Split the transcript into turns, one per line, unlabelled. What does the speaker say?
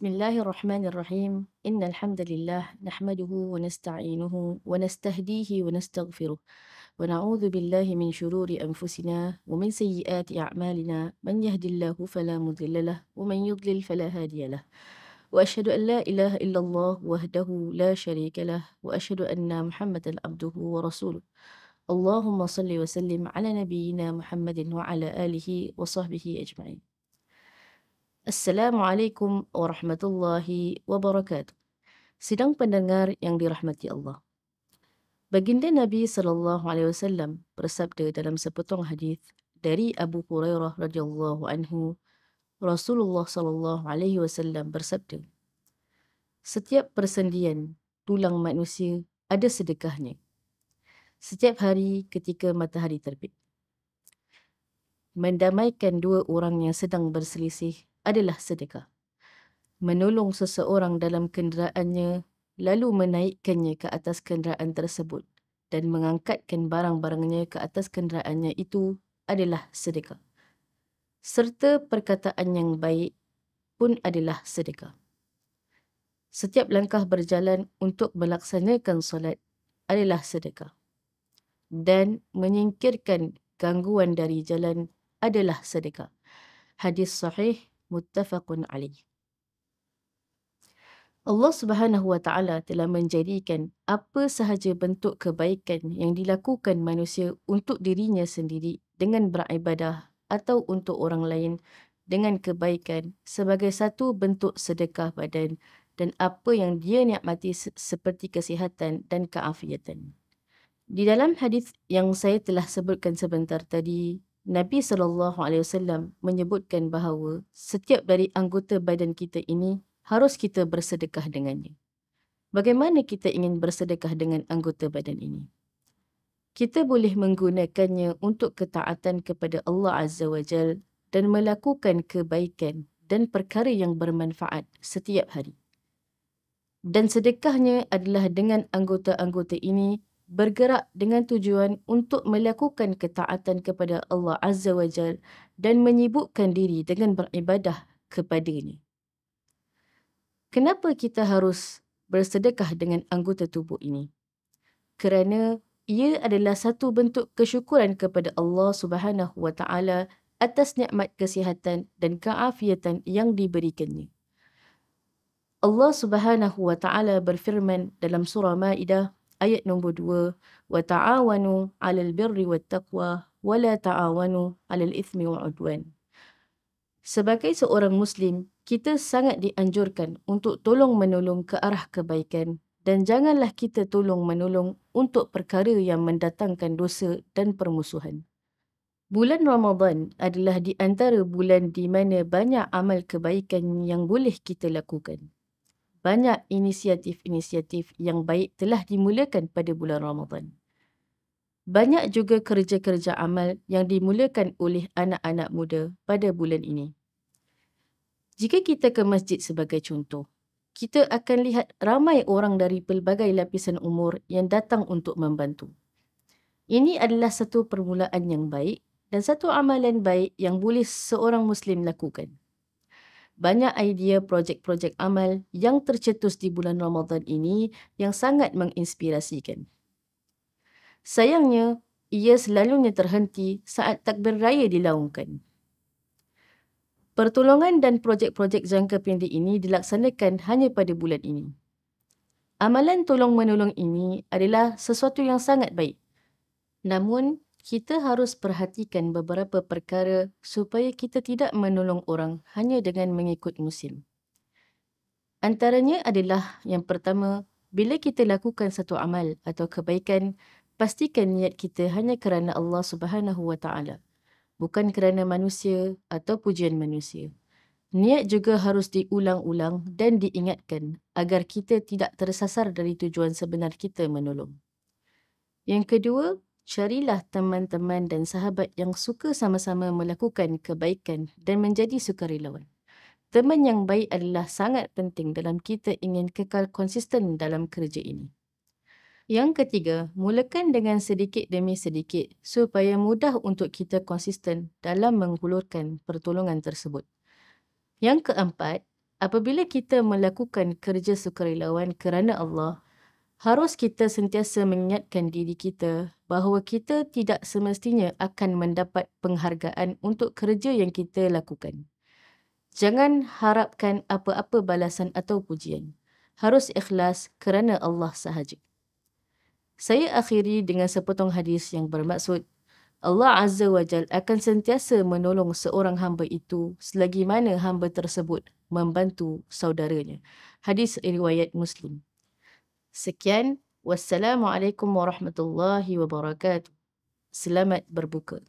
بسم الله الرحمن الرحيم إن الحمد لله نحمده ونستعينه ونستهديه ونستغفره ونعوذ بالله من شرور أنفسنا ومن سيئات أعمالنا من يهد الله فلا مضل له ومن يضلل فلا هادي له وأشهد أن لا إله إلا الله وحده لا شريك له وأشهد أن محمدا عبده ورسوله اللهم صل وسلم على نبينا محمد وعلى آله وصحبه أجمعين. Assalamualaikum warahmatullahi wabarakatuh. Sidang pendengar yang dirahmati Allah. Baginda Nabi sallallahu alaihi wasallam bersabda dalam sepotong hadis dari Abu Hurairah radhiyallahu anhu, Rasulullah sallallahu alaihi wasallam bersabda, setiap persendian tulang manusia ada sedekahnya. Setiap hari ketika matahari terbit. Mendamaikan dua orang yang sedang berselisih adalah sedekah. Menolong seseorang dalam kenderaannya, lalu menaikkannya ke atas kenderaan tersebut dan mengangkatkan barang-barangnya ke atas kenderaannya itu adalah sedekah. Serta perkataan yang baik pun adalah sedekah. Setiap langkah berjalan untuk melaksanakan solat adalah sedekah. Dan menyingkirkan gangguan dari jalan adalah sedekah. Hadis sahih muttafaqun alaih. Allah Subhanahu Wa Taala telah menjadikan apa sahaja bentuk kebaikan yang dilakukan manusia untuk dirinya sendiri dengan beribadah atau untuk orang lain dengan kebaikan sebagai satu bentuk sedekah badan dan apa yang dia nikmati seperti kesihatan dan keafiatan. Di dalam hadis yang saya telah sebutkan sebentar tadi, Nabi SAW menyebutkan bahawa setiap dari anggota badan kita ini harus kita bersedekah dengannya. Bagaimana kita ingin bersedekah dengan anggota badan ini? Kita boleh menggunakannya untuk ketaatan kepada Allah Azza wa Jal dan melakukan kebaikan dan perkara yang bermanfaat setiap hari. Dan sedekahnya adalah dengan anggota-anggota ini bergerak dengan tujuan untuk melakukan ketaatan kepada Allah Azza wa Jal dan menyibukkan diri dengan beribadah kepadanya. Kenapa kita harus bersedekah dengan anggota tubuh ini? Kerana ia adalah satu bentuk kesyukuran kepada Allah Subhanahu Wa Taala atas nikmat kesihatan dan keafiatan yang diberikannya. Allah Subhanahu Wa Taala berfirman dalam surah Maidah ayat nombor 2, wa ta'awanu 'alal birri wat taqwa wa la ta'awanu 'alal ithmi wal 'udwan. Sebagai seorang Muslim, kita sangat dianjurkan untuk tolong-menolong ke arah kebaikan dan janganlah kita tolong-menolong untuk perkara yang mendatangkan dosa dan permusuhan. Bulan Ramadan adalah di antara bulan di mana banyak amal kebaikan yang boleh kita lakukan. Banyak inisiatif-inisiatif yang baik telah dimulakan pada bulan Ramadan. Banyak juga kerja-kerja amal yang dimulakan oleh anak-anak muda pada bulan ini. Jika kita ke masjid sebagai contoh, kita akan lihat ramai orang dari pelbagai lapisan umur yang datang untuk membantu. Ini adalah satu permulaan yang baik dan satu amalan baik yang boleh seorang Muslim lakukan. Banyak idea projek-projek amal yang tercetus di bulan Ramadan ini yang sangat menginspirasikan. Sayangnya, ia selalunya terhenti saat takbir raya dilaungkan. Pertolongan dan projek-projek jangka pendek ini dilaksanakan hanya pada bulan ini. Amalan tolong-menolong ini adalah sesuatu yang sangat baik. Namun, kita harus perhatikan beberapa perkara supaya kita tidak menolong orang hanya dengan mengikut musim. Antaranya adalah yang pertama, bila kita lakukan satu amal atau kebaikan, pastikan niat kita hanya kerana Allah Subhanahu Wa Taala, bukan kerana manusia atau pujian manusia. Niat juga harus diulang-ulang dan diingatkan agar kita tidak tersasar dari tujuan sebenar kita menolong. Yang kedua, carilah teman-teman dan sahabat yang suka sama-sama melakukan kebaikan dan menjadi sukarelawan. Teman yang baik adalah sangat penting dalam kita ingin kekal konsisten dalam kerja ini. Yang ketiga, mulakan dengan sedikit demi sedikit supaya mudah untuk kita konsisten dalam menghulurkan pertolongan tersebut. Yang keempat, Apabila kita melakukan kerja sukarelawan kerana Allah, harus kita sentiasa mengingatkan diri kita bahawa kita tidak semestinya akan mendapat penghargaan untuk kerja yang kita lakukan. Jangan harapkan apa-apa balasan atau pujian. Harus ikhlas kerana Allah sahaja. Saya akhiri dengan sepotong hadis yang bermaksud, Allah Azza wa Jal akan sentiasa menolong seorang hamba itu selagi mana hamba tersebut membantu saudaranya. Hadis riwayat Muslim. Sekian. Wassalamualaikum warahmatullahi wabarakatuh. Selamat berbuka.